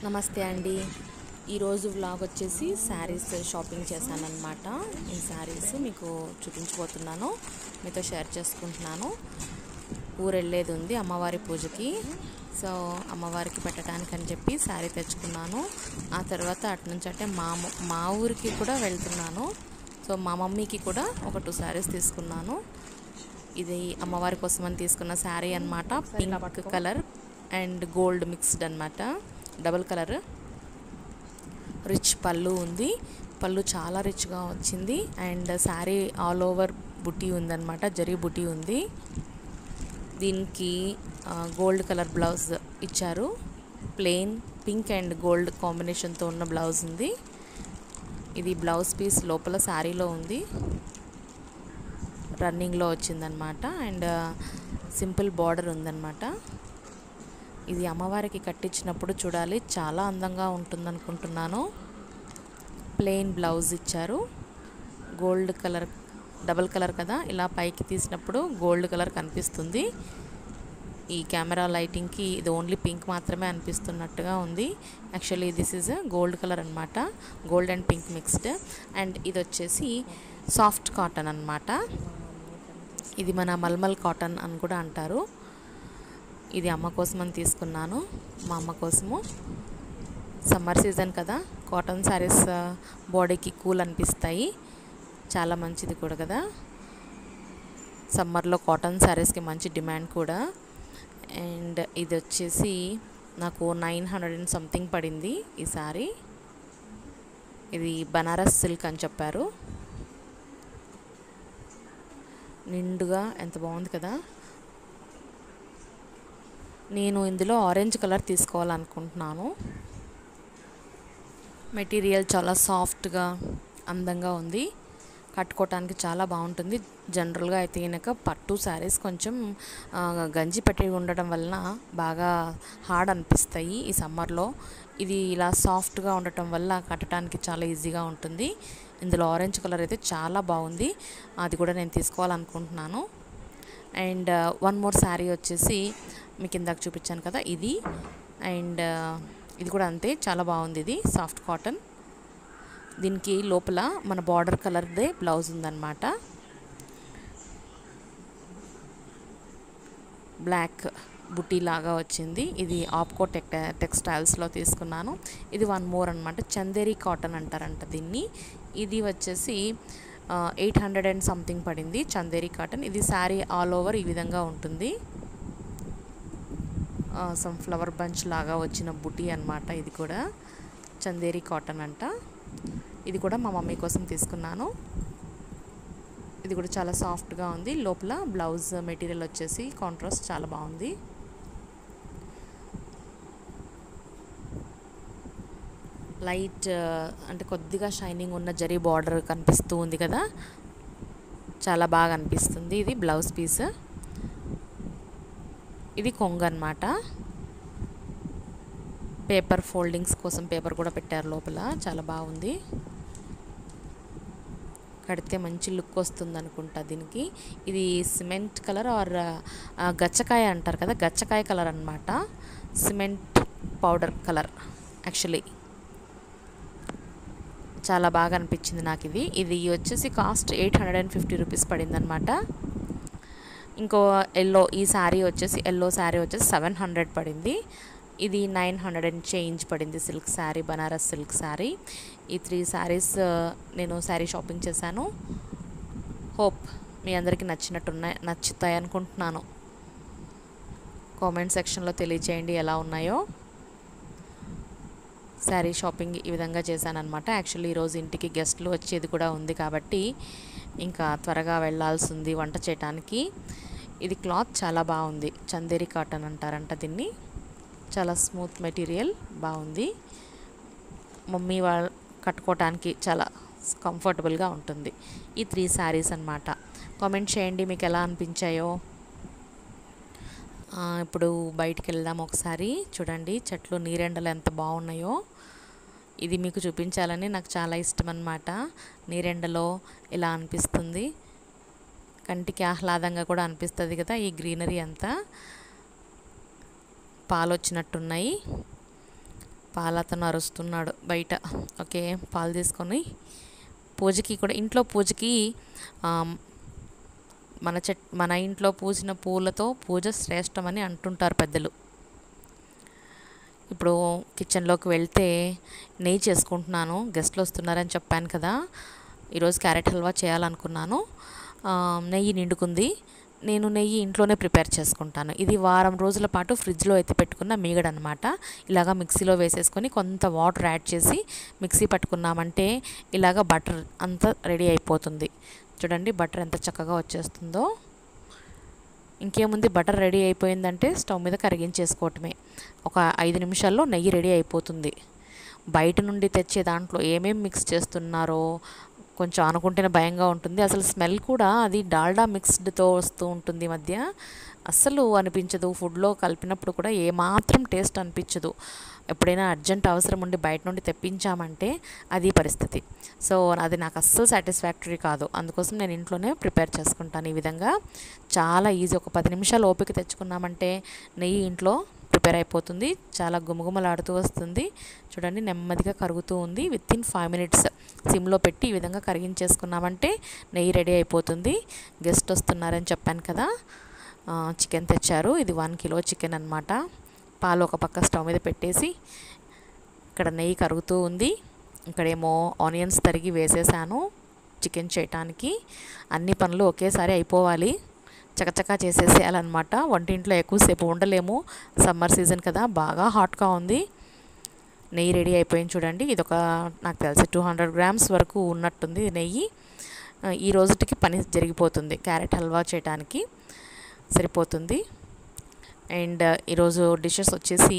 నమస్తే అండి. ఈరోజు వ్లాగ్ వచ్చేసి శారీస్ షాపింగ్ చేశానన్నమాట. ఈ శారీస్ మీకు చూపించబోతున్నాను, మీతో షేర్ చేసుకుంటున్నాను. ఊరెళ్ళేది ఉంది అమ్మవారి పూజకి. సో అమ్మవారికి పెట్టడానికి అని చెప్పి శారీ తెచ్చుకున్నాను. ఆ తర్వాత అటు నుంచి అంటే మా ఊరికి కూడా వెళ్తున్నాను. సో మా మమ్మీకి కూడా ఒక 2 శారీస్ తీసుకున్నాను. ఇది అమ్మవారి కోసం అని తీసుకున్న శారీ అన్నమాట. Pink colour and gold mixed అన్నమాట, డబుల్ కలర్. రిచ్ పళ్ళు ఉంది, పళ్ళు చాలా రిచ్గా వచ్చింది. అండ్ శారీ ఆల్ ఓవర్ బుటీ ఉందన్నమాట, జరీ బుటీ ఉంది. దీనికి గోల్డ్ కలర్ బ్లౌజ్ ఇచ్చారు. ప్లెయిన్ పింక్ అండ్ గోల్డ్ కాంబినేషన్తో ఉన్న బ్లౌజ్ ఉంది. ఇది బ్లౌజ్ పీస్ లోపల శారీలో ఉంది, రన్నింగ్లో వచ్చిందనమాట. అండ్ సింపుల్ బార్డర్ ఉందన్నమాట. ఇది అమ్మవారికి కట్టించినప్పుడు చూడాలి, చాలా అందంగా ఉంటుందనుకుంటున్నాను. ప్లెయిన్ బ్లౌజ్ ఇచ్చారు. గోల్డ్ కలర్, డబల్ కలర్ కదా, ఇలా పైకి తీసినప్పుడు గోల్డ్ కలర్ కనిపిస్తుంది. ఈ కెమెరా లైటింగ్కి ఇది ఓన్లీ పింక్ మాత్రమే అనిపిస్తున్నట్టుగా ఉంది. Actually this is gold colour అనమాట, gold and pink mixed. And ఇది వచ్చేసి సాఫ్ట్ కాటన్ అన్నమాట. ఇది మన మల్మల్ కాటన్ అని కూడా అంటారు. ఇది అమ్మ కోసం అని తీసుకున్నాను, మా అమ్మ కోసము. సమ్మర్ సీజన్ కదా, కాటన్ శారీస్ బాడీకి కూల్ అనిపిస్తాయి, చాలా మంచిది కూడా కదా. సమ్మర్లో కాటన్ శారీస్కి మంచి డిమాండ్ కూడా. అండ్ ఇది వచ్చేసి నాకు 900 and సంథింగ్ పడింది ఈ శారీ. ఇది బనారస్ సిల్క్ అని చెప్పారు. నిండుగా ఎంత బాగుంది కదా. నేను ఇందులో ఆరెంజ్ కలర్ తీసుకోవాలనుకుంటున్నాను. మెటీరియల్ చాలా సాఫ్ట్గా అందంగా ఉంది, కట్టుకోవటానికి చాలా బాగుంటుంది. జనరల్గా అయితే కనుక పట్టు శారీస్ కొంచెం గంజి పెట్టి ఉండడం వలన బాగా హార్డ్ అనిపిస్తాయి ఈ సమ్మర్లో. ఇది ఇలా సాఫ్ట్గా ఉండటం వల్ల కట్టడానికి చాలా ఈజీగా ఉంటుంది. ఇందులో ఆరెంజ్ కలర్ అయితే చాలా బాగుంది, అది కూడా నేను తీసుకోవాలనుకుంటున్నాను. అండ్ వన్ మోర్ శారీ వచ్చేసి మీకు ఇందాక చూపించాను కదా, ఇది. అండ్ ఇది కూడా అంతే, చాలా బాగుంది. ఇది సాఫ్ట్ కాటన్. దీనికి లోపల మన బార్డర్ కలర్దే బ్లౌజ్ ఉందన్నమాట. బ్లాక్ బుటీ లాగా వచ్చింది. ఇది ఆప్కో టెక్స్టైల్స్లో తీసుకున్నాను. ఇది వన్ మోర్ అనమాట, చందేరి కాటన్ అంటారంట దీన్ని. ఇది వచ్చేసి 800 and సంథింగ్ పడింది, చందేరి కాటన్. ఇది శారీ ఆల్ ఓవర్ ఈ విధంగా ఉంటుంది. సమ్ ఫ్లవర్ బంచ్ లాగా వచ్చిన బుటీ అన్నమాట. ఇది కూడా చందేరి కాటన్ అంట. ఇది కూడా మా మమ్మీ కోసం తీసుకున్నాను. ఇది కూడా చాలా సాఫ్ట్గా ఉంది. లోపల బ్లౌజ్ మెటీరియల్ వచ్చేసి కాంట్రాస్ట్ చాలా బాగుంది. లైట్ అంటే కొద్దిగా షైనింగ్ ఉన్న జరీ బార్డర్ కనిపిస్తూ ఉంది కదా, చాలా బాగా అనిపిస్తుంది. ఇది బ్లౌజ్ పీస్. ఇది కొంగు అన్నమాట. పేపర్ ఫోల్డింగ్స్ కోసం పేపర్ కూడా పెట్టారు లోపల, చాలా బాగుంది. కడితే మంచి లుక్ వస్తుంది అనుకుంటా దీనికి. ఇది సిమెంట్ కలర్ ఆర్ గచ్చకాయ అంటారు కదా, గచ్చకాయ కలర్ అన్నమాట. Cement powder colour actually. చాలా బాగా అనిపించింది నాకు ఇది. ఇది వచ్చేసి కాస్ట్ 850 రూపీస్ పడిందనమాట. ఇంకో ఎల్లో, ఈ శారీ వచ్చేసి ఎల్లో శారీ వచ్చేసి 700 పడింది. ఇది 900 and చేంజ్ పడింది. Silk sari, Banaras silk sari. ఈ 3 శారీస్ నేను శారీ షాపింగ్ చేశాను. హోప్ మీ అందరికీ నచ్చుతాయి అనుకుంటున్నాను. కామెంట్ సెక్షన్లో తెలియచేయండి ఎలా ఉన్నాయో. శారీ షాపింగ్ ఈ విధంగా చేశానన్నమాట. యాక్చువల్లీ ఈరోజు ఇంటికి గెస్ట్లు వచ్చేది కూడా ఉంది కాబట్టి ఇంకా త్వరగా వెళ్ళాల్సి ఉంది వంట చేయడానికి. ఇది క్లాత్ చాలా బాగుంది, చందేరి కాటన్ అంటారంట దీన్ని. చాలా స్మూత్ మెటీరియల్, బాగుంది. మమ్మీ వాళ్ళు కట్టుకోవటానికి చాలా కంఫర్టబుల్గా ఉంటుంది. ఈ 3 శారీస్ అన్నమాట. కామెంట్ చేయండి మీకు ఎలా అనిపించాయో. ఇప్పుడు బయటికి వెళ్దాం ఒకసారి. చూడండి చెట్లు, నీరెండలు ఎంత బాగున్నాయో. ఇది మీకు చూపించాలని నాకు చాలా ఇష్టం అన్నమాట. నీరెండలో ఇలా అనిపిస్తుంది, కంటికి ఆహ్లాదంగా కూడా అనిపిస్తుంది కదా. ఈ గ్రీనరీ అంతా పాలు వచ్చినట్టున్నాయి. పాలతను అరుస్తున్నాడు బయట. ఓకే, పాలు తీసుకొని పూజకి కూడా, ఇంట్లో పూజకి మన ఇంట్లో పూసిన పూలతో పూజ శ్రేష్టమని అంటుంటారు పెద్దలు. ఇప్పుడు కిచెన్లోకి వెళ్తే నెయ్యి చేసుకుంటున్నాను. గెస్ట్లు వస్తున్నారని చెప్పాను కదా, ఈరోజు క్యారెట్ హల్వా చేయాలనుకున్నాను. నెయ్యి నిండుకుంది. నేను నెయ్యి ఇంట్లోనే ప్రిపేర్ చేసుకుంటాను. ఇది వారం రోజుల పాటు ఫ్రిడ్జ్లో ఎత్తి పెట్టుకున్న మీగడనమాట. ఇలాగ మిక్సీలో వేసేసుకొని కొంత వాటర్ యాడ్ చేసి మిక్సీ పట్టుకున్నామంటే ఇలాగ బటర్ అంతా రెడీ అయిపోతుంది. చూడండి బటర్ ఎంత చక్కగా వచ్చేస్తుందో. ఇంకేముంది, బటర్ రెడీ అయిపోయిందంటే స్టవ్ మీద కరిగించేసుకోవటమే. ఒక 5 నిమిషాల్లో నెయ్యి రెడీ అయిపోతుంది. బయట నుండి తెచ్చే దాంట్లో ఏమేమి మిక్స్ చేస్తున్నారో కొంచెం అనుకుంటేనే భయంగా ఉంటుంది. అసలు స్మెల్ కూడా అది డాల్డా మిక్స్డ్తో వస్తూ ఉంటుంది. మధ్య అస్సలు అనిపించదు. ఫుడ్లో కలిపినప్పుడు కూడా ఏమాత్రం టేస్ట్ అనిపించదు. ఎప్పుడైనా అర్జెంట్ అవసరం ఉండి బయట నుండి తెప్పించామంటే అది పరిస్థితి. సో అది నాకు అస్సలు సాటిస్ఫాక్టరీ కాదు. అందుకోసం నేను ఇంట్లోనే ప్రిపేర్ చేసుకుంటాను. ఈ విధంగా చాలా ఈజీ. ఒక 10 నిమిషాలు ఓపిక తెచ్చుకున్నామంటే నెయ్యి ఇంట్లో ప్రిపేర్ అయిపోతుంది. చాలా గుమగుమలాడుతూ వస్తుంది. చూడండి నెమ్మదిగా కరుగుతూ ఉంది. వితిన్ 5 మినిట్స్ సిమ్లో పెట్టి ఈ విధంగా కరిగించేసుకున్నామంటే నెయ్యి రెడీ అయిపోతుంది. గెస్ట్ వస్తున్నారని చెప్పాను కదా, చికెన్ తెచ్చారు. ఇది 1 కిలో చికెన్ అనమాట. పాలు ఒక పక్క స్టవ్ మీద పెట్టేసి ఇక్కడ నెయ్యి కరుగుతూ ఉంది. ఇక్కడేమో ఆనియన్స్ తరిగి వేసేసాను చికెన్ చేయటానికి. అన్ని పనులు ఒకేసారి అయిపోవాలి, చకచకా చేసేసేయాలన్నమాట. వంటింట్లో ఎక్కువసేపు ఉండలేము. సమ్మర్ సీజన్ కదా, బాగా హాట్గా ఉంది. నెయ్యి రెడీ అయిపోయింది చూడండి. ఇది ఒక నాకు తెలిసి 200 గ్రామ్స్ వరకు ఉన్నట్టుంది నెయ్యి. ఈ రోజుకి పని జరిగిపోతుంది. క్యారెట్ హల్వా చేయడానికి సరిపోతుంది. అండ్ ఈరోజు డిషెస్ వచ్చేసి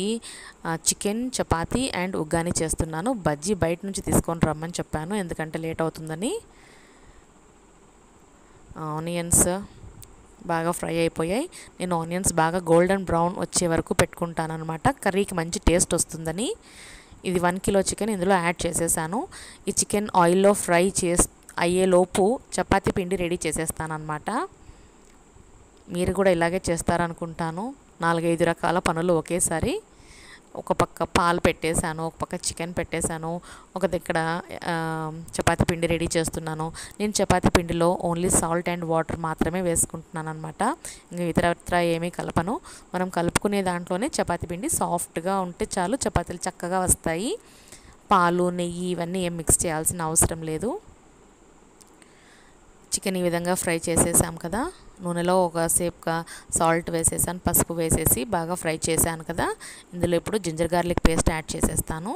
చికెన్, చపాతీ అండ్ ఉగ్గాని చేస్తున్నాను. బజ్జీ బయట నుంచి తీసుకొని రమ్మని చెప్పాను, ఎందుకంటే లేట్ అవుతుందని. ఆనియన్స్ బాగా ఫ్రై అయిపోయాయి. నేను ఆనియన్స్ బాగా గోల్డెన్ బ్రౌన్ వచ్చే వరకు పెట్టుకుంటాను అనమాట, కర్రీకి మంచి టేస్ట్ వస్తుందని. ఇది 1 కిలో చికెన్ ఇందులో యాడ్ చేసేసాను. ఈ చికెన్ ఆయిల్లో ఫ్రై అయ్యేలోపు చపాతీ పిండి రెడీ చేసేస్తాను అనమాట. మీరు కూడా ఇలాగే చేస్తారనుకుంటాను. 4-5 రకాల పనులు ఒకేసారి. ఒక పక్క పాలు పెట్టేశాను, ఒక పక్క చికెన్ పెట్టేశాను, ఒక దగ్గర చపాతీ పిండి రెడీ చేస్తున్నాను. నేను చపాతీ పిండిలో ఓన్లీ సాల్ట్ అండ్ వాటర్ మాత్రమే వేసుకుంటున్నాను అనమాట. ఇంకా ఇతరత్ర ఏమీ కలపను. మనం కలుపుకునే దాంట్లోనే చపాతీ పిండి సాఫ్ట్గా ఉంటే చాలు, చపాతీలు చక్కగా వస్తాయి. పాలు, నెయ్యి ఇవన్నీ ఏం మిక్స్ చేయాల్సిన అవసరం లేదు. చికెన్ ఈ విధంగా ఫ్రై చేసేసాం కదా, నూనెలో ఒకసేపుగా సాల్ట్ వేసేసాను, పసుపు వేసేసి బాగా ఫ్రై చేశాను కదా. ఇందులో ఇప్పుడు జింజర్ గార్లిక్ పేస్ట్ యాడ్ చేసేస్తాను.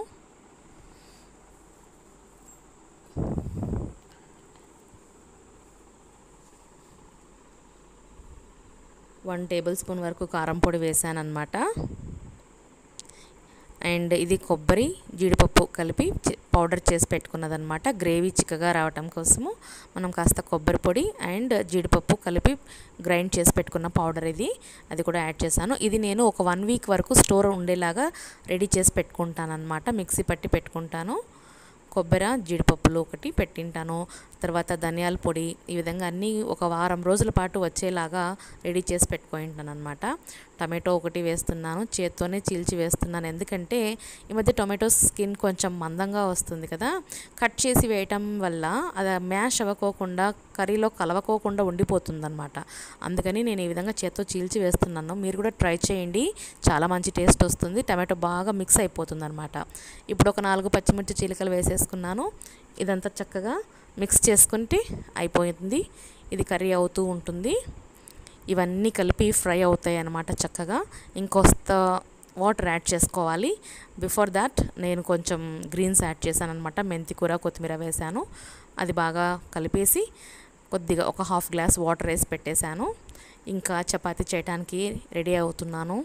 వన్ టేబుల్ స్పూన్ వరకు కారం పొడి వేసాను అనమాట. అండ్ ఇది కొబ్బరి, జీడిపప్పు కలిపి పౌడర్ చేసి పెట్టుకున్నదనమాట. గ్రేవీ చిక్కగా రావటం కోసము మనం కాస్త కొబ్బరి పొడి అండ్ జీడిపప్పు కలిపి గ్రైండ్ చేసి పెట్టుకున్న పౌడర్ ఇది, అది కూడా యాడ్ చేశాను. ఇది నేను ఒక 1 వీక్ వరకు స్టోర్ ఉండేలాగా రెడీ చేసి పెట్టుకుంటాను అనమాట. మిక్సీ పట్టి పెట్టుకుంటాను. కొబ్బరి, జీడిపప్పులు ఒకటి పెట్టింటాను. తర్వాత ధనియాల పొడి, ఈ విధంగా అన్నీ ఒక వారం రోజుల పాటు వచ్చేలాగా రెడీ చేసి పెట్టుకుంటాను అనమాట. టమాటో ఒకటి వేస్తున్నాను, చేత్తోనే చీల్చి వేస్తున్నాను, ఎందుకంటే ఈ మధ్య టొమాటో స్కిన్ కొంచెం మందంగా వస్తుంది కదా. కట్ చేసి వేయటం వల్ల అది మ్యాష్ అవ్వకోకుండా, కర్రీలో కలవకోకుండా ఉండిపోతుంది అనమాట. అందుకని నేను ఈ విధంగా చేత్తో చీల్చి వేస్తున్నాను. మీరు కూడా ట్రై చేయండి, చాలా మంచి టేస్ట్ వస్తుంది. టమాటో బాగా మిక్స్ అయిపోతుంది అనమాట. ఇప్పుడు ఒక 4 పచ్చిమిర్చి చీలికలు వేసేసుకున్నాను. ఇదంతా చక్కగా మిక్స్ చేసుకుంటే అయిపోయింది. ఇది కర్రీ అవుతూ ఉంటుంది. ఇవన్నీ కలిపి ఫ్రై అవుతాయి అన్నమాట చక్కగా. ఇంకొస్త వాటర్ యాడ్ చేసుకోవాలి. బిఫోర్ దాట్ నేను కొంచెం గ్రీన్స్ యాడ్ చేశాను అనమాట. మెంతి కూర, కొత్తిమీర వేశాను. అది బాగా కలిపేసి కొద్దిగా ఒక 1/2 గ్లాస్ వాటర్ వేసి పెట్టేశాను. ఇంకా చపాతీ చేయడానికి రెడీ అవుతున్నాను.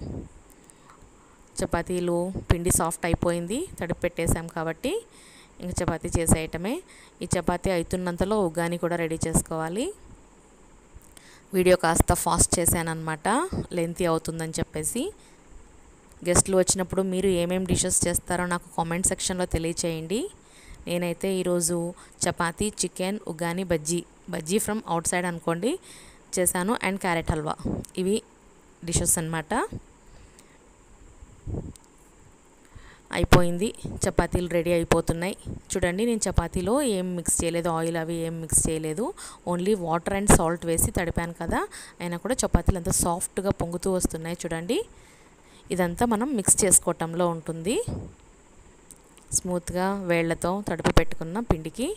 చపాతీలు పిండి సాఫ్ట్ అయిపోయింది, తడిపి పెట్టేసాం కాబట్టి ఇంక చపాతీ చేసేయటమే. ఈ చపాతీ అవుతున్నంతలో ఉగ్గాని కూడా రెడీ చేసుకోవాలి. వీడియో కాస్త ఫాస్ట్ చేశానన్నమాట, లెంతీ అవుతుందని చెప్పేసి. గెస్ట్లు వచ్చినప్పుడు మీరు ఏమేమి డిషెస్ చేస్తారో నాకు కామెంట్ సెక్షన్లో తెలియచేయండి. నేనైతే ఈరోజు chapati, chicken, uggani, bajji from out side అనుకోండి చేశాను. అండ్ క్యారెట్ హల్వా, ఇవి డిషెస్ అన్నమాట. అయిపోయింది. చపాతీలు రెడీ అయిపోతున్నాయి. చూడండి, నేను చపాతీలో ఏం మిక్స్ చేయలేదు, ఆయిల్ అవి ఏం మిక్స్ చేయలేదు. ఓన్లీ వాటర్ అండ్ సాల్ట్ వేసి తడిపాను కదా, అయినా కూడా చపాతీలు అంతా సాఫ్ట్గా పొంగుతూ వస్తున్నాయి. చూడండి, ఇదంతా మనం మిక్స్ చేసుకోవటంలో ఉంటుంది. స్మూత్గా వేళ్లతో తడిపి పెట్టుకున్న పిండికి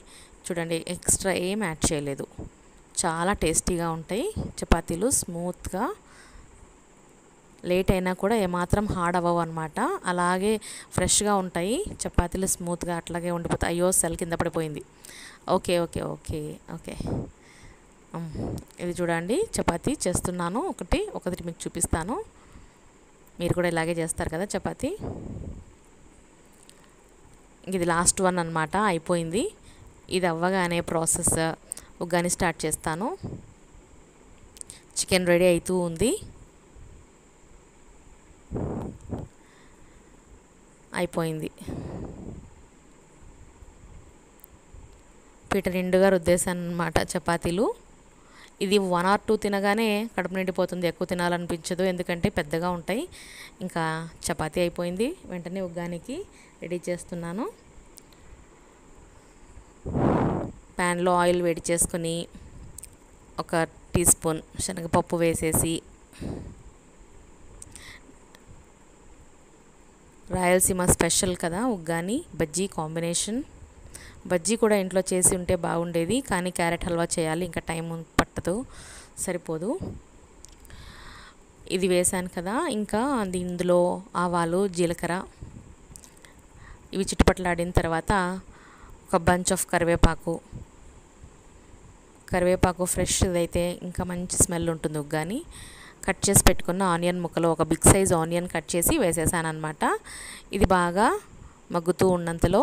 చూడండి, ఎక్స్ట్రా ఏం యాడ్ చేయలేదు. చాలా టేస్టీగా ఉంటాయి చపాతీలు, స్మూత్గా. లేట్ అయినా కూడా ఏమాత్రం హార్డ్ అవ్వవు అనమాట. అలాగే ఫ్రెష్గా ఉంటాయి చపాతీలు, స్మూత్గా అట్లాగే ఉండిపోతాయి. అయ్యో, సెల్ కింద పడిపోయింది. ఓకే ఓకే ఓకే ఓకే ఇది చూడండి, చపాతీ చేస్తున్నాను. ఒకటి మీకు చూపిస్తాను. మీరు కూడా ఇలాగే చేస్తారు కదా చపాతీ. ఇది లాస్ట్ వన్ అనమాట, అయిపోయింది. ఇది అవ్వగానే ప్రాసెస్ ఉగ్గాని స్టార్ట్ చేస్తాను. చికెన్ రెడీ అవుతూ ఉంది. అయిపోయింది. పీట నిండుగా రుద్దేశాను అనమాట చపాతీలు. ఇది 1 or 2 తినగానే కడుపు నిండిపోతుంది, ఎక్కువ తినాలనిపించదు, ఎందుకంటే పెద్దగా ఉంటాయి. ఇంకా చపాతీ అయిపోయింది, వెంటనే ఉగ్గానికి రెడీ చేస్తున్నాను. ప్యాన్లో ఆయిల్ వేడి చేసుకొని 1 టీ స్పూన్ శనగపప్పు వేసేసి, రాయలసీమ స్పెషల్ కదా ఉగ్గాని బజ్జీ కాంబినేషన్. బజ్జీ కూడా ఇంట్లో చేసి ఉంటే బాగుండేది, కానీ క్యారెట్ హల్వా చేయాలి, ఇంకా టైం పట్టదు, సరిపోదు. ఇది వేసాను కదా, ఇంకా ఇందులో ఆవాలు, జీలకర్ర ఇవి చిట్టుపట్లాడిన తర్వాత ఒక బంచ్ ఆఫ్ కరివేపాకు ఫ్రెష్ అయితే ఇంకా మంచి స్మెల్ ఉంటుంది ఉగ్గాని. కట్ చేసి పెట్టుకున్న ఆనియన్ ముక్కలు, ఒక బిగ్ సైజ్ ఆనియన్ కట్ చేసి వేసేసాను అనమాట. ఇది బాగా మగ్గుతూ ఉన్నంతలో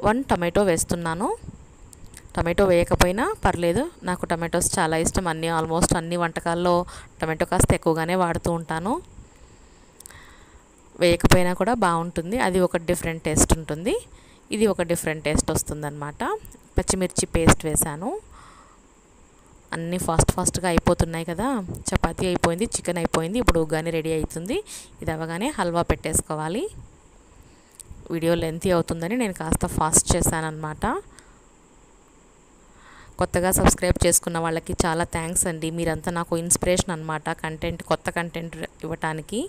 1 టమాటో వేస్తున్నాను. టమాటో వేయకపోయినా పర్లేదు, నాకు టమాటోస్ చాలా ఇష్టం. ఆల్మోస్ట్ అన్ని వంటకాల్లో టమాటో కాస్త ఎక్కువగానే వాడుతూ ఉంటాను. వేయకపోయినా కూడా బాగుంటుంది, అది ఒక డిఫరెంట్ టేస్ట్ ఉంటుంది, ఇది ఒక డిఫరెంట్ టేస్ట్ వస్తుందన్నమాట. పచ్చిమిర్చి పేస్ట్ వేసాను. అన్నీ ఫాస్ట్గా అయిపోతున్నాయి కదా. చపాతీ అయిపోయింది, చికెన్ అయిపోయింది, ఇప్పుడు ఉగ్గాని రెడీ అవుతుంది. ఇది అవ్వగానే హల్వా పెట్టేసుకోవాలి. వీడియో లెంతీ అవుతుందని నేను కాస్త ఫాస్ట్ చేశాను అనమాట. కొత్తగా సబ్స్క్రైబ్ చేసుకున్న వాళ్ళకి చాలా థ్యాంక్స్ అండి. మీరంతా నాకు ఇన్స్పిరేషన్ అనమాట, కొత్త కంటెంట్ ఇవ్వటానికి.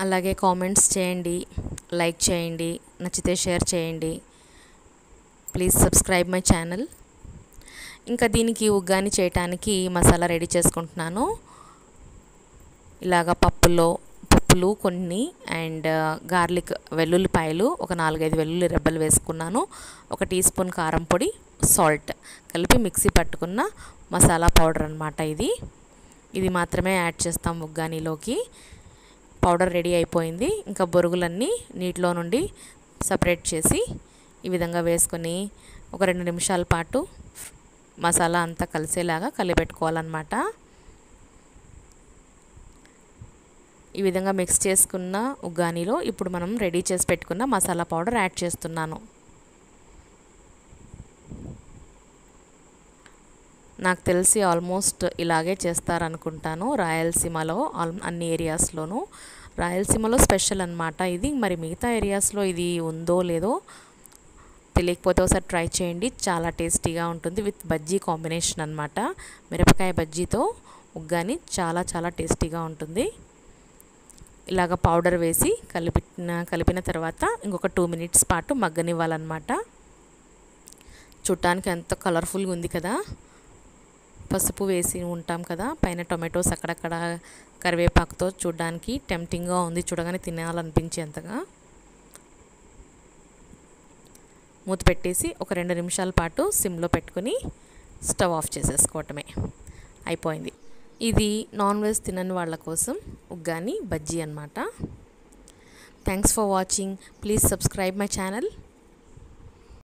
అలాగే కామెంట్స్ చేయండి, లైక్ చేయండి, నచ్చితే షేర్ చేయండి. Please subscribe my channel. ఇంకా దీనికి ఉగ్గాని చేయటానికి మసాలా రెడీ చేసుకుంటున్నాను. ఇలాగ పప్పులు కొన్ని అండ్ గార్లిక్, వెల్లుల్లిపాయలు ఒక 4-5 వెల్లుల్లి రెబ్బలు వేసుకున్నాను. 1 టీ స్పూన్ కారం పొడి, సాల్ట్ కలిపి మిక్సీ పట్టుకున్న మసాలా పౌడర్ అనమాట. ఇది మాత్రమే యాడ్ చేస్తాం ఉగ్గానిలోకి. పౌడర్ రెడీ అయిపోయింది. ఇంకా బొరుగులన్నీ నీటిలో నుండి సపరేట్ చేసి ఈ విధంగా వేసుకొని ఒక 2 నిమిషాల పాటు మసాలా అంతా కలిసేలాగా కలిపెట్టుకోవాలన్నమాట. ఈ విధంగా మిక్స్ చేసుకున్న ఉగ్గానిలో ఇప్పుడు మనం రెడీ చేసి పెట్టుకున్న మసాలా పౌడర్ యాడ్ చేస్తున్నాను. నాకు తెలిసి ఆల్మోస్ట్ ఇలాగే చేస్తారనుకుంటాను రాయలసీమలో, అన్ని ఏరియాస్లోనూ. రాయలసీమలో స్పెషల్ అనమాట ఇది. మరి మిగతా ఏరియాస్లో ఇది ఉందో లేదో తెలియకపోతే ఒకసారి ట్రై చేయండి, చాలా టేస్టీగా ఉంటుంది. విత్ బజ్జీ కాంబినేషన్ అనమాట. మిరపకాయ బజ్జీతో ఉగ్గాని చాలా చాలా టేస్టీగా ఉంటుంది. ఇలాగ పౌడర్ వేసి కలిపిన తర్వాత ఇంకొక 2 మినిట్స్ పాటు మగ్గనివ్వాలన్నమాట. చూడటానికి ఎంత కలర్ఫుల్గా ఉంది కదా. పసుపు వేసి ఉంటాం కదా, పైన టొమాటోస్ అక్కడక్కడ కరివేపాకుతో చూడడానికి టెంప్టింగ్గా ఉంది, చూడగానే తినాలనిపించేంతగా. మూత పెట్టేసి ఒక 2 నిమిషాల పాటు సిమ్లో పెట్టుకుని స్టవ్ ఆఫ్ చేసేసుకోవటమే, అయిపోయింది. ఇది నాన్ వెజ్ తినని వాళ్ళ కోసం ఉగ్గాని బజ్జీ అన్నమాట. Thanks for watching. Please subscribe my channel.